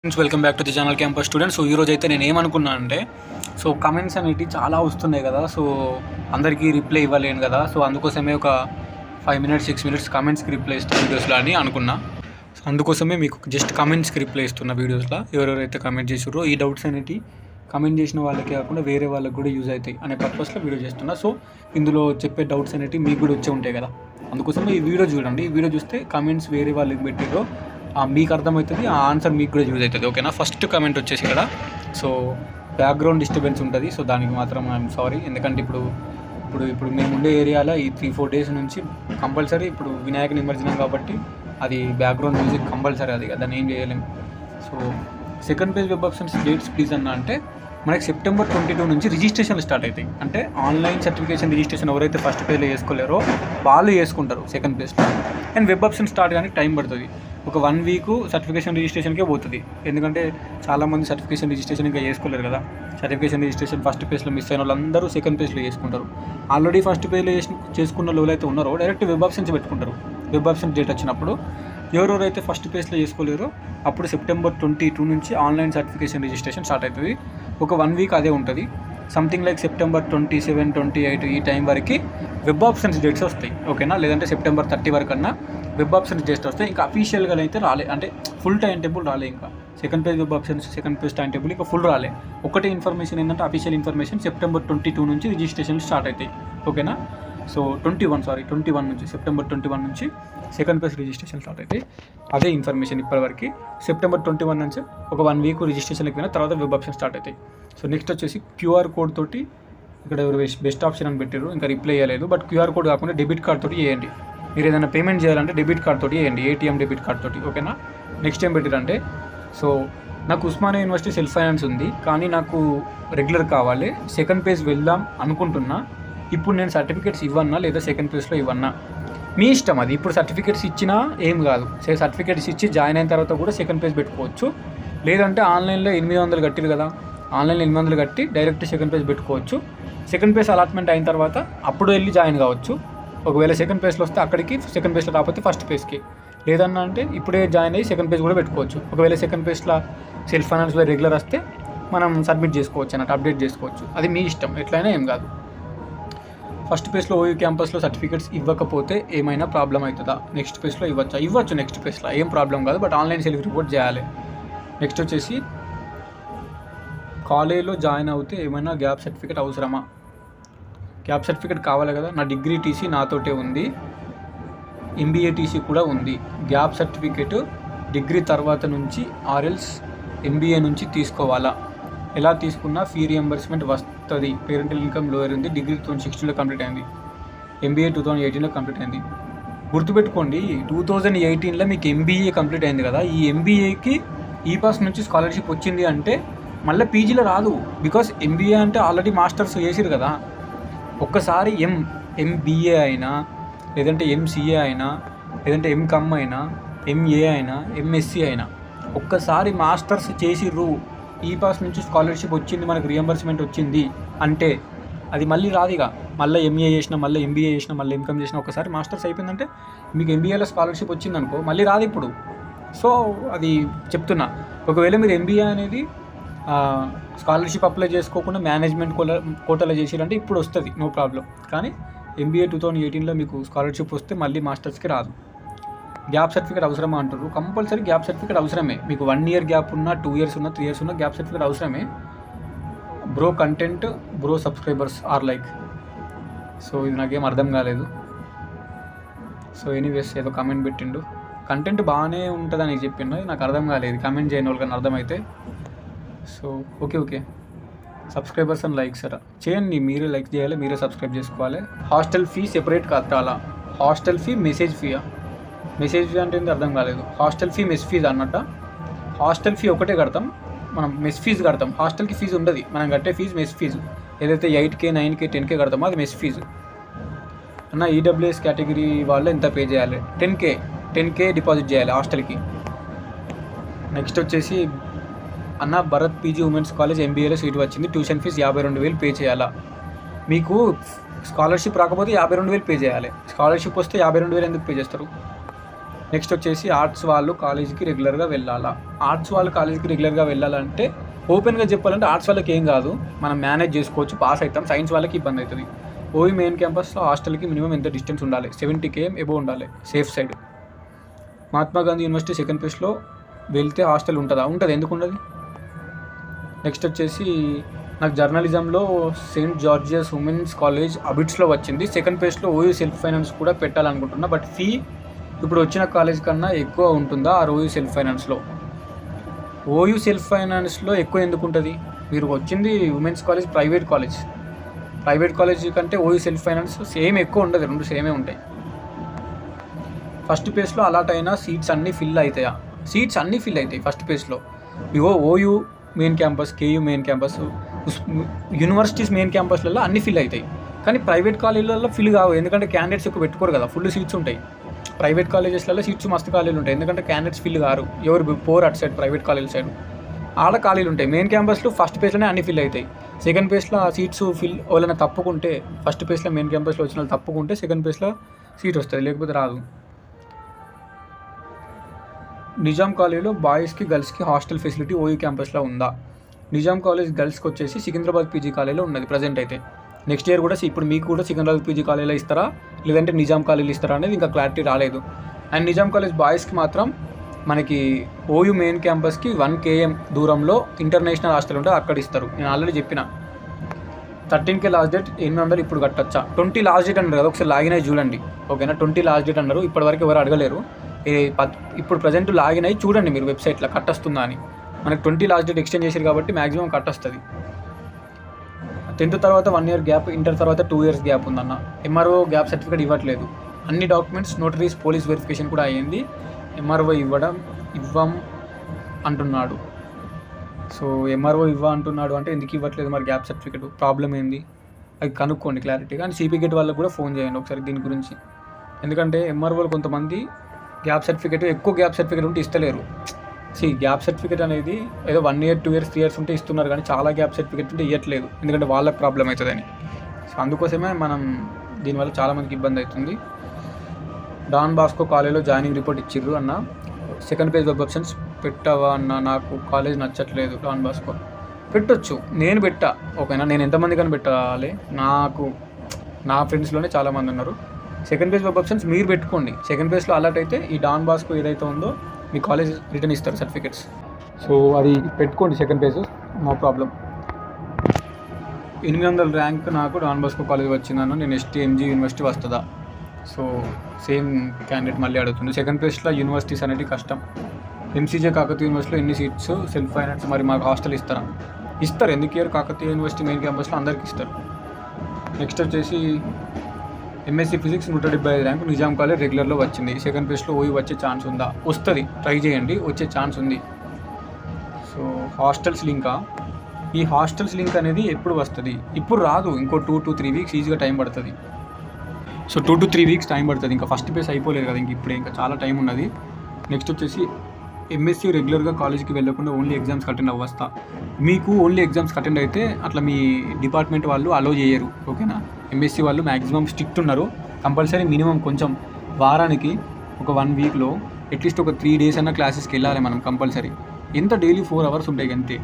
Friends, welcome back to the channel campus students. So ఈరోజు అయితే నేను ఏమనుకున్నా అంటే కమెంట్స్ అనేవి చాలా వస్తున్నాయి కదా. సో అందరికీ రిప్లై ఇవ్వలేను కదా. సో అందుకోసమే ఒక 5 minutes 6 minutes కమెంట్స్కి రిప్లై ఇస్తున్న వీడియోస్లో అని అనుకున్నా. సో అందుకోసమే మీకు జస్ట్ కమెంట్స్కి రిప్లై ఇస్తున్న వీడియోస్లో ఎవరెవరైతే కమెంట్ చేసారో ఈ డౌట్స్ అనేవి కమెంట్ చేసిన వాళ్ళకే కాకుండా వేరే వాళ్ళకి కూడా యూజ్ అవుతాయి అనే పర్పస్లో వీడియో చేస్తున్నా. సో ఇందులో చెప్పే డౌట్స్ అనేవి మీకు కూడా వచ్చే ఉంటాయి కదా. అందుకోసమే ఈ వీడియో చూడండి. ఈ వీడియో చూస్తే కమెంట్స్ వేరే వాళ్ళకి పెట్టారో మీకు అర్థమవుతుంది, ఆ ఆన్సర్ మీకు కూడా యూజ్ అవుతుంది. ఓకేనా. ఫస్ట్ కమెంట్ వచ్చేసి ఇక్కడ సో బ్యాక్గ్రౌండ్ డిస్టర్బెన్స్ ఉంటుంది. సో దానికి మాత్రం ఐఎమ్ సారీ. ఎందుకంటే ఇప్పుడు మేము ఉండే ఏరియాలో ఈ 3-4 days నుంచి కంపల్సరీ ఇప్పుడు వినాయక నిమజ్జనం కాబట్టి అది బ్యాక్గ్రౌండ్ మ్యూజిక్ కంపల్సరీ, అది దాన్ని ఏం చేయలేము. So second page web options dates please అన్న అంటే మనకి September 22 నుంచి రిజిస్ట్రేషన్లు స్టార్ట్ అవుతాయి. అంటే ఆన్లైన్ సర్టిఫికేషన్ రిజిస్ట్రేషన్ ఎవరైతే ఫస్ట్ పేజ్లో చేసుకోలేరో వాళ్ళు చేసుకుంటారు సెకండ్ పేజ్లో. అండ్ వెబ్ ఆప్షన్ స్టార్ట్ కానీ టైం పడుతుంది. ఒక 1 week సర్టిఫికేషన్ రిజిస్ట్రేషన్కే పోతుంది. ఎందుకంటే చాలామంది సర్టిఫికేషన్ రిజిస్ట్రేషన్ ఇంకా చేసుకోలేరు కదా. సర్టిఫికేషన్ రిజిస్ట్రేషన్ ఫస్ట్ పేజ్లో మిస్ అయిన వాళ్ళందరూ సెకండ్ పేజ్లో చేసుకుంటారు. ఆల్రెడీ ఫస్ట్ పేజ్లో చేసుకున్న వాళ్ళు అయితే ఉన్నారో డైరెక్ట్ వెబ్ ఆప్షన్స్ పెట్టుకుంటారు. వెబ్ ఆప్షన్ డేట్ వచ్చినప్పుడు ఎవరెవరైతే ఫస్ట్ పేజ్లో చేసుకోలేరో అప్పుడు September 22 నుంచి ఆన్లైన్ సర్టిఫికేషన్ రిజిస్ట్రేషన్ స్టార్ట్ అవుతుంది. ఒక 1 week అదే ఉంటుంది. సంథింగ్ లైక్ September 27, 28 ఈ టైం వరకు వెబ్ ఆప్షన్స్ డేట్స్ వస్తాయి. ఓకేనా. లేదంటే September 30 వరకు అన్నా వెబ్ ఆప్షన్స్ డేట్స్ వస్తాయి. ఇంకా అఫీషియల్గా అయితే రాలే, అంటే ఫుల్ టైం టేబుల్ రాలే. ఇంకా second page web options second page time table ఇంకా ఫుల్ రాలే. ఒకటే ఇన్ఫర్మేషన్ ఏంటంటే అఫీషియల్ ఇన్ఫర్మేషన్ September 22 నుంచి రిజిస్ట్రేషన్లు స్టార్ట్ అవుతాయి. ఓకేనా. సో 21 నుంచి September 21 నుంచి సెకండ్ పేజ్ రిజిస్ట్రేషన్ స్టార్ట్ అవుతాయి. అదే ఇన్ఫర్మేషన్ ఇప్పటివరకు. September 21 నుంచి ఒక 1 week రిజిస్ట్రేషన్కి పోయిన తర్వాత వెబ్ ఆప్షన్ స్టార్ట్ అవుతాయి. సో నెక్స్ట్ వచ్చేసి QR కోడ్ తోటి ఇక్కడ ఎవరు బెస్ట్ ఆప్షన్ అని పెట్టారు, ఇంకా రిప్లై చేయలేదు. బట్ QR కోడ్ కాకుండా డెబిట్ కార్డ్ తోటి చేయండి. మీరు ఏదైనా పేమెంట్ చేయాలంటే డెబిట్ కార్డ్ తోటి చేయండి, ATM డెబిట్ కార్డ్ తోటి. ఓకేనా. నెక్స్ట్ ఏం పెట్టారంటే సో నాకు ఉస్మానియా యూనివర్సిటీ సెల్ఫ్ ఫైనాన్స్ ఉంది, కానీ నాకు రెగ్యులర్ కావాలి. సెకండ్ పేజ్ వెళ్దాం అనుకుంటున్నా. ఇప్పుడు నేను సర్టిఫికేట్స్ ఇవ్వన్నా లేదా సెకండ్ పేజ్లో ఇవ్వన్నా మీ ఇష్టం. అది ఇప్పుడు సర్టిఫికేట్స్ ఇచ్చినా ఏం కాదు. సర్టిఫికేట్స్ ఇచ్చి జాయిన్ అయిన తర్వాత కూడా సెకండ్ పేజ్ పెట్టుకోవచ్చు. లేదంటే ఆన్లైన్లో 800 కట్టిరు కదా, ఆన్లైన్లో 800 కట్టి డైరెక్ట్ సెకండ్ పేజ్ పెట్టుకోవచ్చు. సెకండ్ పేజ్ అలాట్మెంట్ అయిన తర్వాత అప్పుడు వెళ్ళి జాయిన్ కావచ్చు. ఒకవేళ సెకండ్ పేజ్లో వస్తే అక్కడికి, సెకండ్ పేజ్లో రాకపోతే ఫస్ట్ పేజ్కి. లేదన్నా అంటే ఇప్పుడే జాయిన్ అయ్యి సెకండ్ పేజ్ కూడా పెట్టుకోవచ్చు. ఒకవేళ సెకండ్ పేజ్లో సెల్ఫ్ ఫైనాన్స్లో రెగ్యులర్ వస్తే మనం సబ్మిట్ చేసుకోవచ్చు అన్నట్టు, అప్డేట్ చేసుకోవచ్చు. అది మీ ఇష్టం, ఎట్లయినా ఏం కాదు. ఫస్ట్ పేజ్లో OU క్యాంపస్లో సర్టిఫికేట్స్ ఇవ్వకపోతే ఏమైనా ప్రాబ్లం అవుతుందా? నెక్స్ట్ పేజ్లో ఇవ్వచ్చు నెక్స్ట్ పేజ్లో ఏం ప్రాబ్లం కాదు. బట్ ఆన్లైన్ సెల్ఫ్ రిపోర్ట్ చేయాలి. నెక్స్ట్ వచ్చేసి కాలేజ్లో జాయిన్ అవుతే ఏమైనా గ్యాప్ సర్టిఫికేట్ అవసరమా? గ్యాప్ సర్టిఫికేట్ కావాలి కదా. నా డిగ్రీ టీసీ నాతోటే ఉంది, MBA టీసీ కూడా ఉంది. గ్యాప్ సర్టిఫికేట్ డిగ్రీ తర్వాత నుంచి ఆర్ఎల్స్ MBA నుంచి తీసుకోవాలా? ఎలా తీసుకున్నా ఫీ రియంబర్స్మెంట్ వస్తుంది. పేరెంటల్ ఇన్కమ్ లోయర్ ఉంది. డిగ్రీ 2016లో కంప్లీట్ అయింది, MBA 2018లో కంప్లీట్ అయింది. గుర్తుపెట్టుకోండి, 2018లో మీకు MBA కంప్లీట్ అయింది కదా. ఈ MBAకి ఈపాస్ నుంచి స్కాలర్షిప్ వచ్చింది అంటే మళ్ళీ పీజీలో రాదు. బికాస్ MBA అంటే ఆల్రెడీ మాస్టర్స్ చేసిరు కదా. ఒక్కసారి MBA అయినా, లేదంటే MCA అయినా, లేదంటే MCom అయినా, MA అయినా, MSc అయినా ఒక్కసారి మాస్టర్స్ చేసిర్రు, ఈపాస్ నుంచి స్కాలర్షిప్ వచ్చింది, మనకు రియంబర్స్మెంట్ వచ్చింది అంటే అది మళ్ళీ రాదుగా. మళ్ళీ MA చేసినా, మళ్ళీ MBA చేసినా, మళ్ళీ MCom చేసినా ఒకసారి మాస్టర్స్ అయిపోయిందంటే మీకు MBAలో స్కాలర్షిప్ వచ్చిందనుకో మళ్ళీ రాదు ఇప్పుడు. సో అది చెప్తున్నా. ఒకవేళ మీరు MBA అనేది స్కాలర్షిప్ అప్లై చేసుకోకుండా మేనేజ్మెంట్ కోటాలో చేసిరంటే ఇప్పుడు వస్తుంది, నో ప్రాబ్లం. కానీ MBA 2018లో మీకు స్కాలర్షిప్ వస్తే మళ్ళీ మాస్టర్స్కి రాదు. గ్యాప్ సర్టిఫికేట్ అవసరమా అంటారు. కంపల్సరీ గ్యాప్ సర్టిఫికేట్ అవసరమే. మీకు 1 year గ్యాప్ ఉన్నా, 2 years ఉన్నా, 3 years ఉన్నా గ్యాప్ సర్టిఫికేట్ అవసరమే. Bro content, bro subscribers are like. So ఇది నాకేం అర్థం కాలేదు. సో ఎనీవేస్ ఏదో కమెంట్ పెట్టిండు, కంటెంట్ బాగానే ఉంటుందని చెప్పిండు, నాకు అర్థం కాలేదు. కమెంట్ చేయని వాళ్ళకన్నా అర్థమైతే. So okay subscribers and likes చేయండి. మీరే లైక్ చేయాలి, మీరే సబ్స్క్రైబ్ చేసుకోవాలి. హాస్టల్ ఫీ సెపరేట్ కట్టాలా? హాస్టల్ ఫీ మెసేజ్ ఫీయా? మెసేజ్ ఫీ అంటే అర్థం కాలేదు. హాస్టల్ ఫీ మెస్ ఫీజు అన్నట్ట. హాస్టల్ ఫీ ఒకటే కడతాం మనం, మెస్ ఫీజు కడతాం. హాస్టల్కి ఫీజు ఉండదు, మనం కట్టే ఫీజు మెస్ ఫీజు. ఏదైతే 8K 9K 10K కడతామో అది మెస్ ఫీజు అన్న. EWS కేటగిరీ వాళ్ళు ఎంత పే చేయాలి? 10K డిపాజిట్ చేయాలి హాస్టల్కి. నెక్స్ట్ వచ్చేసి అన్న భరత్ PG ఉమెన్స్ కాలేజ్ MBAలో సీట్ వచ్చింది, ట్యూషన్ ఫీజు 52,000 పే చేయాలా? మీకు స్కాలర్షిప్ రాకపోతే 52,000 పే చేయాలి. స్కాలర్షిప్ వస్తే 52,000 ఎందుకు పే చేస్తారు? నెక్స్ట్ వచ్చేసి ఆర్ట్స్ వాళ్ళు కాలేజీకి రెగ్యులర్గా వెళ్ళాలా. ఆర్ట్స్ వాళ్ళు కాలేజీకి రెగ్యులర్గా వెళ్ళాలంటే ఓపెన్గా చెప్పాలంటే ఆర్ట్స్ వాళ్ళకి ఏం కాదు, మనం మేనేజ్ చేసుకోవచ్చు, పాస్ అవుతాం. సైన్స్ వాళ్ళకి ఇబ్బంది అవుతుంది. ఓయూ మెయిన్ క్యాంపస్లో హాస్టల్కి మినిమం ఎంత డిస్టెన్స్ ఉండాలి, 70 km ఎబో ఉండాలి safe side. Mahatma Gandhi university second ఫేజ్లో వెళ్తే హాస్టల్ ఉంటుందా? ఉంటుంది, ఎందుకు ఉండదు. నెక్స్ట్ వచ్చేసి నాకు జర్నలిజంలో సెయింట్ జార్జియస్ ఉమెన్స్ కాలేజ్ అబిట్స్లో వచ్చింది. సెకండ్ ఫేజ్లో ఓయూ సెల్ఫ్ ఫైనాన్స్ కూడా పెట్టాలనుకుంటున్నా. బట్ ఫీ ఇప్పుడు వచ్చిన కాలేజ్ కన్నా ఎక్కువ ఉంటుందా ఆ ఓయూ సెల్ఫ్ ఫైనాన్స్లో? ఓయూ సెల్ఫ్ ఫైనాన్స్లో ఎక్కువ ఎందుకు ఉంటుంది? మీరు వచ్చింది ఉమెన్స్ కాలేజ్, ప్రైవేట్ కాలేజ్ కంటే ఓయూ సెల్ఫ్ ఫైనాన్స్ సేమ్ ఎక్కువ ఉండదు, రెండు సేమే ఉంటాయి. ఫస్ట్ ఫేజ్లో అలాట్ అయిన సీట్స్ అన్నీ ఫిల్ అవుతాయా? సీట్స్ అన్నీ ఫిల్ అవుతాయి ఫస్ట్ ఫేజ్లో. ఇవో OU main campus, KU main campus, universities main క్యాంపస్లలో అన్నీ ఫిల్ అవుతాయి. కానీ ప్రైవేట్ కాలేజీలలో ఫిల్ కావు, ఎందుకంటే క్యాండిడేట్స్ ఎక్కువ పెట్టుకోరు కదా, ఫుల్ సీట్స్ ఉంటాయి. ప్రైవేట్ కాలేజెస్లలో సీట్స్ మస్తు ఖాళీలు ఉంటాయి, ఎందుకంటే క్యాండిడేట్స్ ఫిల్ కారు, ఎవరు పోర్ అటు సైడ్ ప్రైవేట్ కాలేజ్ సైడ్ ఆడ ఖాళీలు ఉంటాయి. మెయిన్ క్యాంపస్లో ఫస్ట్ పేజ్లోనే అన్ని ఫిల్ అవుతాయి. సెకండ్ పేజ్లో ఆ సీట్స్ ఫిల్ వాళ్ళని తప్పుకుంటే, ఫస్ట్ పేజ్లో మెయిన్ క్యాంపస్లో వచ్చిన వాళ్ళు తప్పుకుంటే సెకండ్ పేజ్లో సీట్ వస్తుంది, లేకపోతే రాదు. నిజాం కాలేజ్లో బాయ్స్కి గర్ల్స్కి హాస్టల్ ఫెసిలిటీ ఓయూ క్యాంపస్లో ఉందా? నిజాం కాలేజ్ గర్ల్స్కి వచ్చేసి సికింద్రాబాద్ పీజీ కాలేజ్లో ఉన్నది ప్రజెంట్ అయితే. నెక్స్ట్ ఇయర్ కూడా ఇప్పుడు మీకు కూడా సికింద్రాబాద్ పీజీ కాలేజ్లో ఇస్తారా లేదంటే నిజాం కాలేజ్లో ఇస్తారా అనేది ఇంకా క్లారిటీ రాలేదు. అండ్ నిజాం కాలేజ్ బాయ్స్కి మాత్రం మనకి ఓయూ మెయిన్ క్యాంపస్కి 1 km దూరంలో ఇంటర్నేషనల్ హాస్టల్ ఉంటుంది, అక్కడ ఇస్తారు. నేను ఆల్రెడీ చెప్పిన 13K లాస్ట్ డేట్, 800 ఇప్పుడు కట్టచ్చా. 20 లాస్ట్ డేట్ అన్నారు కదా, ఒకసారి లాగిన్ అయ్యి చూడండి ఓకేనా. 20 లాస్ట్ డేట్ అన్నారు, ఇప్పటివరకు ఎవరు అడగలేరు. ఇప్పుడు ప్రజెంట్ లాగిన్ అయ్యి చూడండి మీరు వెబ్సైట్లో కట్టొస్తుందా అని. మనకి 20 లాస్ట్ డేట్ ఎక్స్టెండ్ చేశారు కాబట్టి మ్యాక్సిమం కట్టొస్తుంది. 10th తర్వాత 1 year గ్యాప్, ఇంటర్ తర్వాత 2 years గ్యాప్ ఉందన్న. ఎంఆర్ఓ గ్యాప్ సర్టిఫికేట్ ఇవ్వట్లేదు. అన్ని డాక్యుమెంట్స్ నోటరీస్ పోలీస్ వెరిఫికేషన్ కూడా అయ్యింది, ఎంఆర్ఓ ఇవ్వం అంటున్నాడు. సో ఎంఆర్ఓ అంటున్నాడు అంటే ఎందుకు ఇవ్వట్లేదు మరి గ్యాప్ సర్టిఫికేట్, ప్రాబ్లం ఏంది అది కనుక్కోండి క్లారిటీగా. అండ్ సిపి గేట్ వాళ్ళకి కూడా ఫోన్ చేయండి ఒకసారి దీని గురించి, ఎందుకంటే ఎంఆర్ఓలు కొంతమంది గ్యాప్ సర్టిఫికేట్, ఎక్కువ గ్యాప్ సర్టిఫికేట్ ఉంటే ఇస్తలేరు. గ్యాప్ సర్టిఫికేట్ అనేది ఏదో 1 year 2 years 3 years ఉంటే ఇస్తున్నారు, కానీ చాలా గ్యాప్ సర్టిఫికేట్ ఉంటే ఇవ్వట్లేదు, ఎందుకంటే వాళ్ళకి ప్రాబ్లం అవుతుందని. సో అందుకోసమే మనం దీనివల్ల చాలామందికి ఇబ్బంది అవుతుంది. డాన్ బాస్కో కాలేజ్లో జాయినింగ్ రిపోర్ట్ ఇచ్చిర్రు అన్న, సెకండ్ పేజ్ వెబ్ ఆప్షన్స్ పెట్టవా అన్న, నాకు కాలేజ్ నచ్చట్లేదు. డాన్ బాస్కో పెట్టొచ్చు, నేను పెట్టా ఓకేనా. నేను ఎంతమంది కానీ పెట్టాలి, నాకు నా ఫ్రెండ్స్లోనే చాలామంది ఉన్నారు. సెకండ్ పేజ్ వెబ్ ఆప్షన్స్ మీరు పెట్టుకోండి. సెకండ్ పేజ్లో అలర్ట్ అయితే ఈ డాన్ బాస్కో ఏదైతే ఉందో మీ కాలేజ్ రిటర్న్ ఇస్తారు సర్టిఫికేట్స్. సో అది పెట్టుకోండి second page, no problem. 800 rank నాకు డాన్ బాస్కో కాలేజ్ వచ్చిందన్న, నేను STMG యూనివర్సిటీ వస్తుందా? సో సేమ్ క్యాండిడేట్ మళ్ళీ అడుగుతుంది. సెకండ్ పేజ్లో యూనివర్సిటీస్ అనేది కష్టం. MCJ కాకతీయ యూనివర్సిటీలో ఎన్ని సీట్స్ సెల్ఫ్ ఫైనాన్స్, మరి మాకు హాస్టల్ ఇస్తారా? ఇస్తారు, ఎందుకు ఇయర్ కాకతీయ యూనివర్సిటీ మెయిన్ క్యాంపస్లో అందరికి ఇస్తారు. నెక్స్ట్ వచ్చేసి MSc physics 175 rank Nizam college రెగ్యులర్లో వచ్చింది. సెకండ్ పేజ్లో ఓయూ వచ్చే ఛాన్స్ ఉందా? వస్తుంది, ట్రై చేయండి, వచ్చే ఛాన్స్ ఉంది. సో హాస్టల్స్ లింకా, ఈ హాస్టల్స్ లింక్ అనేది ఎప్పుడు వస్తుంది? ఇప్పుడు రాదు, ఇంకో 2 to 3 weeks ఈజీగా టైం పడుతుంది. సో 2 to 3 weeks టైం పడుతుంది, ఇంకా ఫస్ట్ పేజ్ అయిపోలేదు కదా, ఇప్పుడే ఇంకా చాలా టైం ఉన్నది. నెక్స్ట్ వచ్చేసి MSc రెగ్యులర్గా కాలేజ్కి వెళ్ళకుండా ఓన్లీ ఎగ్జామ్స్ అటెండ్ అవ్వస్తా. మీకు ఓన్లీ ఎగ్జామ్స్కి అటెండ్ అయితే అట్లా మీ డిపార్ట్మెంట్ వాళ్ళు అలో చేయరు ఓకేనా. MSc వాళ్ళు మ్యాక్సిమం స్ట్రిక్ట్ ఉన్నారు, కంపల్సరీ మినిమం కొంచెం వారానికి ఒక 1 weekలో అట్లీస్ట్ ఒక 3 days అన్న క్లాసెస్కి వెళ్ళాలి మనం కంపల్సరీ. ఎంత డైలీ 4 hours ఉంటాయి అంతే,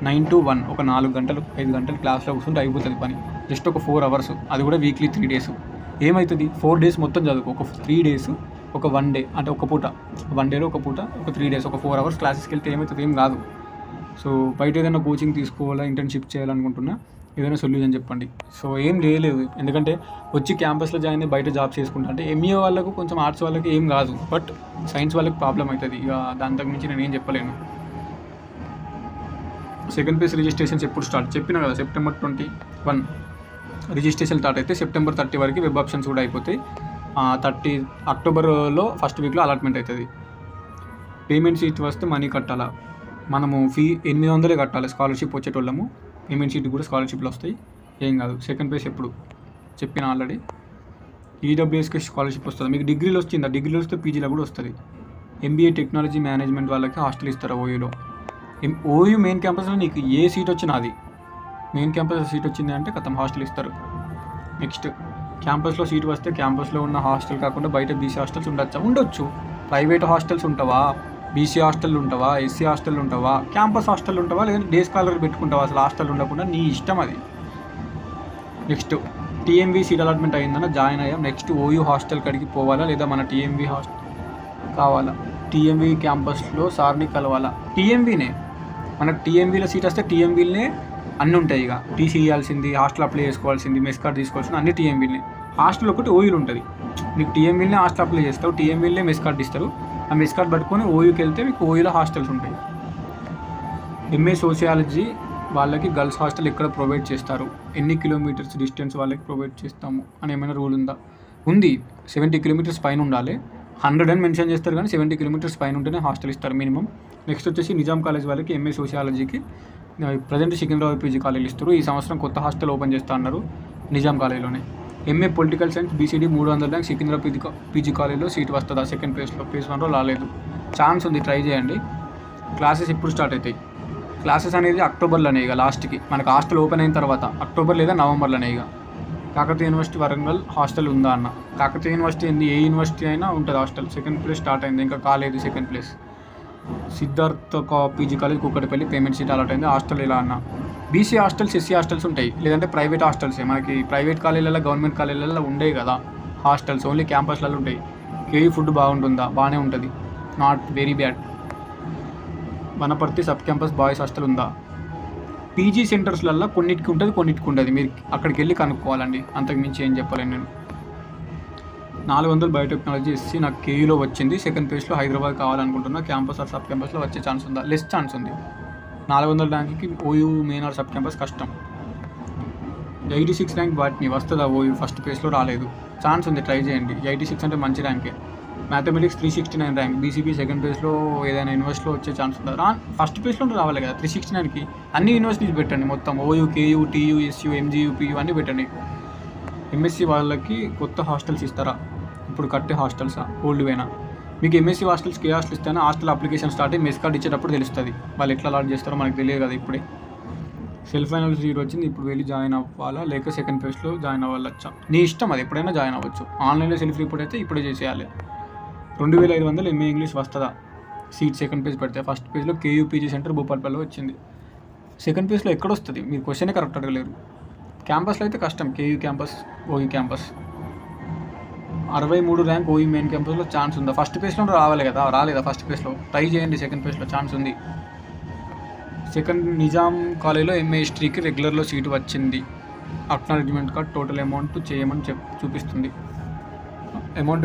9 to 1 ఒక 4 గంటలు 5 గంటలు క్లాస్లో కూర్చుంటే అయిపోతుంది పని, జస్ట్ ఒక 4 hours, అది కూడా వీక్లీ 3 days. ఏమవుతుంది, 4 days మొత్తం చదువుకో, ఒక 3 days ఒక 1 day, అంటే ఒక పూట 1 dayలో ఒక పూట ఒక 3 days ఒక 4 hours క్లాసెస్కి వెళ్తే ఏమవుతుంది, ఏం కాదు. సో బయట ఏదైనా కోచింగ్ తీసుకోవాలా, ఇంటర్న్షిప్ చేయాలనుకుంటున్నా, ఏదైనా సొల్యూషన్ చెప్పండి. సో ఏం చేయలేదు, ఎందుకంటే వచ్చి క్యాంపస్లో జాయిన్ అయ్యి బయట జాబ్స్ చేసుకుంటా అంటే ME వాళ్ళకు కొంచెం ఆర్ట్స్ వాళ్ళకి ఏం కాదు, బట్ సైన్స్ వాళ్ళకి ప్రాబ్లం అవుతుంది. ఇక దాని మించి నేను ఏం చెప్పలేను. సెకండ్ పేజ్ రిజిస్ట్రేషన్స్ ఎప్పుడు స్టార్ట్ చెప్పినా కదా, September 21 రిజిస్ట్రేషన్ స్టార్ట్ అయితే September 30 వరకు వెబ్ ఆప్షన్స్ కూడా అయిపోతాయి. 30 అక్టోబర్లో ఫస్ట్ వీక్లో అలాట్మెంట్ అవుతుంది. పేమెంట్ సీట్ వస్తే మనీ కట్టాలా? మనము ఫీ 800 కట్టాలి స్కాలర్షిప్ వచ్చేటోళ్ళము. పేమెంట్ సీట్ కూడా స్కాలర్షిప్లు వస్తాయి, ఏం కాదు. సెకండ్ పేజ్ ఎప్పుడు చెప్పిన ఆల్రెడీ. EWSకి స్కాలర్షిప్ వస్తుంది. మీకు డిగ్రీలో వచ్చిందా? డిగ్రీలో వస్తే పీజీలో కూడా వస్తుంది. MBA టెక్నాలజీ మేనేజ్మెంట్ వాళ్ళకి హాస్టల్ ఇస్తారు ఓయూలో. ఓయూ మెయిన్ క్యాంపస్లో నీకు ఏ సీట్ వచ్చినా, అది మెయిన్ క్యాంపస్లో సీట్ వచ్చింది అంటే కథం హాస్టల్ ఇస్తారు. నెక్స్ట్ క్యాంపస్లో సీట్ వస్తే క్యాంపస్లో ఉన్న హాస్టల్ కాకుండా బయట BC హాస్టల్స్ ఉండొచ్చు, ప్రైవేట్ హాస్టల్స్ ఉంటావా, బీసీ హాస్టల్ ఉంటావా, ఎస్సీ హాస్టల్ ఉంటావా, క్యాంపస్ హాస్టల్ ఉంటావా, లేదంటే డే స్కాలర్ పెట్టుకుంటావా, అసలు హాస్టల్ ఉండకుండా నీ ఇష్టం అది. నెక్స్ట్ టీఎంవీ సీట్ అలాట్మెంట్ అయిందన్న జాయిన్ అయ్యాం. నెక్స్ట్ ఓయూ హాస్టల్ కడికి పోవాలా లేదా మన టీఎంవీ హాస్టల్ కావాలా, టీఎంవీ క్యాంపస్లో సార్ని కలవాలా. టీఎంవీనే మనకు టీఎంవీలో సీట్ వస్తే టీఎంవీలనే అన్నీ ఉంటాయి. ఇక టీసీ ఇవ్వాల్సింది, హాస్టల్ అప్లై చేసుకోవాల్సింది, మెస్ కార్డ్ తీసుకోవాల్సింది అన్ని టీఎంవీలనే. హాస్టల్ ఒకటి ఓయూలు ఉంటుంది. మీకు టీఎంవీలనే హాస్టల్ అప్లై చేస్తారు, టీఎంవీలనే మెస్ కార్డ్ ఇస్తారు. ఆ మెస్ కార్డ్ పట్టుకొని ఓయూకి వెళ్తే మీకు ఓయూలో హాస్టల్స్ ఉంటాయి. ఎంఏ సోషియాలజీ వాళ్ళకి గర్ల్స్ హాస్టల్ ఎక్కడ ప్రొవైడ్ చేస్తారు, ఎన్ని కిలోమీటర్స్ డిస్టెన్స్ వాళ్ళకి ప్రొవైడ్ చేస్తాము అని ఏమైనా రూల్ ఉందా? ఉంది, 70 కిలోమీటర్స్ పైన ఉండాలి. 100 అని మెన్షన్ చేస్తారు కానీ 70 కిలోమీటర్స్ పైన ఉంటేనే హాస్టల్ ఇస్తారు మినిమం. నెక్స్ట్ వచ్చేసి నిజాం కాలేజ్ వాళ్ళకి ఎంఏ సోషియాలజీకి ప్రజెంట్ సికింద్రాబాద్ పీజీ కాలేజీలు ఇస్తారు. ఈ సంవత్సరం కొత్త హాస్టల్ ఓపెన్ చేస్తా అన్నారు నిజాం కాలేజీలోనే. MA political science BCD 300 rank Secunderabad PG కాలేజీలో సీట్ వస్తుందా? సెకండ్ ఫేజ్లో, ఫేజ్ 1లో రాలేదు. ఛాన్స్ ఉంది, ట్రై చేయండి. క్లాసెస్ ఎప్పుడు స్టార్ట్ అవుతాయి? క్లాసెస్ అనేది అక్టోబర్లోనే. ఇక లాస్ట్కి మనకు హాస్టల్ ఓపెన్ అయిన తర్వాత అక్టోబర్ లేదా నవంబర్లోనే. ఇక కాకతీయ యూనివర్సిటీ వరంగల్ హాస్టల్ ఉందా అన్న, కాకతీయ యూనివర్సిటీ ఏంది, ఏ యూనివర్సిటీ అయినా ఉంటుంది హాస్టల్. సెకండ్ ప్లేస్ స్టార్ట్ అయింది, ఇంకా కాలేదు second place. Siddhartha PG college Kukatpally payment seat allot అయింది. హాస్టల్ ఎలా అన్న, బీసీ హాస్టల్స్, ఎస్సీ హాస్టల్స్ ఉంటాయి, లేదంటే ప్రైవేట్ హాస్టల్సే. మనకి ప్రైవేట్ కాలేజీలలో, గవర్నమెంట్ కాలేజీలలో ఉండేవి కదా హాస్టల్స్, ఓన్లీ క్యాంపస్లలో ఉంటాయి. కేవీ ఫుడ్ బాగుంటుందా? బాగానే ఉంటుంది, not very bad. Wanaparthy sub campus boys hostel ఉందా? పీజీ సెంటర్స్లలో కొన్నిటికి ఉంటుంది, కొన్నిటికి ఉండదు. మీరు అక్కడికి వెళ్ళి కనుక్కోవాలండి, అంతకు మించి ఏం చెప్పలేను నేను. 400 బయోటెక్నాలజీ ఎస్సీ నాకు కేయూలో వచ్చింది. సెకండ్ ప్లేస్లో హైదరాబాద్ కావాలనుకుంటున్నా. క్యాంపస్ ఆర్ సబ్ క్యాంపస్లో వచ్చే ఛాన్స్ ఉందా? లెస్ ఛాన్స్ ఉంది. 400 ర్యాంక్కి OU main or sub campus కష్టం. 86 ర్యాంక్ వాటిని వస్తుందా? ఓయూ ఫస్ట్ ప్లేస్లో రాలేదు. ఛాన్స్ ఉంది, ట్రై చేయండి. 86 అంటే మంచి ర్యాంకే. మ్యాథమెటిక్స్ 369 ర్యాంక్, బీసీబీ సెకండ్ ప్లేస్లో ఏదైనా యూనివర్సిటీలో వచ్చే ఛాన్స్ ఉందా? ఫస్ట్ ప్లేస్లో రావాలి కదా. 369కి అన్ని యూనివర్సిటీస్ పెట్టండి మొత్తం, OU, KU, TU, SU, MGU, PU అన్నీ పెట్టండి. ఎంఎస్సీ వాళ్ళకి కొత్త హాస్టల్స్ ఇస్తారా? ఇప్పుడు కట్టే హాస్టల్సా, ఓల్డ్ వేనా? మీకు ఎంఎస్సీ హాస్టల్స్కి ఏ హాస్టల్ ఇస్తానో హాస్టల్ అప్లికేషన్ స్టార్ట్ అయ్యి మెస్ కార్డ్ ఇచ్చేటప్పుడు తెలుస్తుంది. వాళ్ళు ఎట్లా అలాట్ చేస్తారో మనకు తెలియదు కదా ఇప్పుడే. సెల్ఫ్ ఫైనల్ 0 వచ్చింది, ఇప్పుడు వెళ్ళి జాయిన్ అవ్వాలా లేక సెకండ్ ఫేజ్లో జాయిన్ అవ్వాలచ్చా? నీ ఇష్టం, అది ఎప్పుడైనా జాయిన్ అవ్వచ్చు. ఆన్లైన్లో సెల్ఫ్ రిపోర్ట్ అయితే ఇప్పుడే చేసేయాలి. 2500 ఎంఏ ఇంగ్లీష్ వస్తుందా? సీట్ సెకండ్ పేజ్ పెడితే. ఫస్ట్ పేజ్లో కేయూ పీజీ సెంటర్ భూపాలపల్లిలో వచ్చింది. సెకండ్ పేజ్లో ఎక్కడ వస్తుంది? మీరు క్వశ్చనే కరెక్ట్ అడగలేరు. క్యాంపస్లో అయితే కష్టం, KU campus, OU campus. 63 rank OU main క్యాంపస్లో ఛాన్స్ ఉందా? ఫస్ట్ పేజ్లో రావాలి కదా, రాలేదా? ఫస్ట్ పేజ్లో ట్రై చేయండి, సెకండ్ పేజ్లో ఛాన్స్ ఉంది. సెకండ్ నిజాం కాలేజ్లో ఎంఏ హిస్టరీకి రెగ్యులర్లో సీటు వచ్చింది. అక్నాలెడ్జ్మెంట్ కార్డ్ టోటల్ అమౌంట్ చేయమని చూపిస్తుంది. అమౌంట్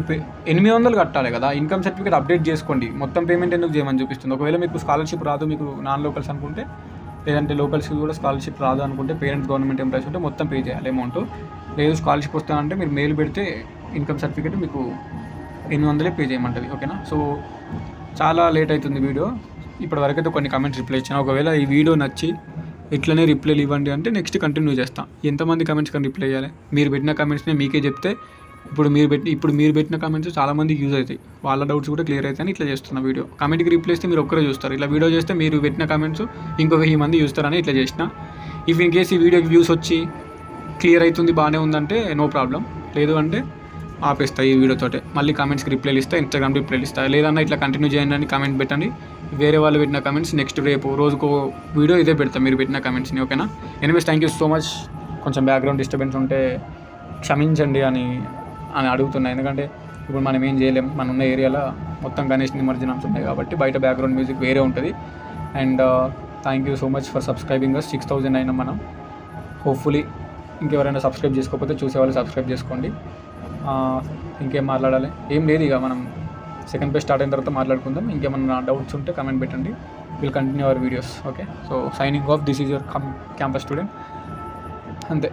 800 కట్టాలి కదా. ఇన్కమ్ సర్టిఫికేట్ అప్డేట్ చేసుకోండి, మొత్తం పేమెంట్ ఎందుకు చేయమని చూపిస్తుంది. ఒకవేళ మీకు స్కాలర్షిప్ రాదు, మీకు నాన్ లోకల్స్ అనుకుంటే, లేదంటే లోకల్స్కి కూడా స్కాలర్షిప్ రాదు అనుకుంటే, పేరెంట్స్ గవర్నమెంట్ ఎంప్లాయీస్ ఉంటే మొత్తం పే చేయాలి అమౌంట్. లేదు స్కాలర్షిప్ వస్తానంటే మీరు మెయిల్ పెడితే ఇన్కమ్ సర్టిఫికేట్ మీకు 800 పే చేయమంటుంది. ఓకేనా? సో చాలా లేట్ అవుతుంది వీడియో. ఇప్పటివరకు అయితే కొన్ని కామెంట్స్ రిప్లై ఇచ్చాను. ఒకవేళ ఈ వీడియో నచ్చి ఇట్లనే రిప్లైలు ఇవ్వండి అంటే నెక్స్ట్ కంటిన్యూ చేస్తాను. ఎంతమంది కామెంట్స్ కానీ రిప్లై ఇవ్వాలి? మీరు పెట్టిన కామెంట్స్ని మీకే చెప్తే ఇప్పుడు మీరు పెట్టిన కామెంట్స్ చాలామందికి యూజ్ అవుతాయి, వాళ్ళ డౌట్స్ కూడా క్లియర్ అవుతాయని ఇట్లా చేస్తున్న వీడియో. కామెంట్కి రిప్లై ఇస్తే మీరు ఒక్కరే చూస్తారు, ఇలా వీడియో చేస్తే మీరు పెట్టిన కామెంట్స్ ఇంకో 1000 మంది చూస్తారని ఇట్లా చేసిన. ఇఫ్ ఇన్ కేస్ ఈ వీడియోకి వ్యూస్ వచ్చి క్లియర్ అవుతుంది, బాగానే ఉందంటే నో ప్రాబ్లం. లేదు అంటే ఆపేస్తాయి ఈ వీడియోతోటే. మళ్ళీ కామెంట్స్కి రిప్లైలు ఇస్తా, ఇన్స్టాగ్రామ్ రిప్లైలు ఇస్తా. లేదన్నా ఇట్లా కంటిన్యూ చేయండి అని కామెంట్ పెట్టండి. వేరే వాళ్ళు పెట్టిన కామెంట్స్ నెక్స్ట్ రేపు రోజుకో వీడియో ఇదే పెడతాం, మీరు పెట్టిన కామెంట్స్ని. ఓకేనా? Anyways thank you so much. కొంచెం బ్యాక్గ్రౌండ్ డిస్టర్బెన్స్ ఉంటే క్షమించండి అని అడుగుతున్నా, ఎందుకంటే ఇప్పుడు మనం ఏం చేయలేం. మన ఉన్న ఏరియాలో మొత్తం గణేష్ నిమజ్జనాలు ఉన్నాయి కాబట్టి బయట బ్యాక్గ్రౌండ్ మ్యూజిక్ వేరే ఉంటుంది. And thank you so much for subscribing us. 6000 అయినా మనం. హోప్ఫుల్లీ ఇంకెవరైనా సబ్స్క్రైబ్ చేసుకోకపోతే చూసేవాళ్ళు సబ్స్క్రైబ్ చేసుకోండి. ఇంకేం మాట్లాడాలి? ఏం లేదు, ఇక మనం సెకండ్ పేజ్ స్టార్ట్ అయిన తర్వాత మాట్లాడుకుందాం. ఇంకేమన్నా డౌట్స్ ఉంటే కమెంట్ పెట్టండి, will continue our videos. Okay, so signing off. This is your campus student. అంతే.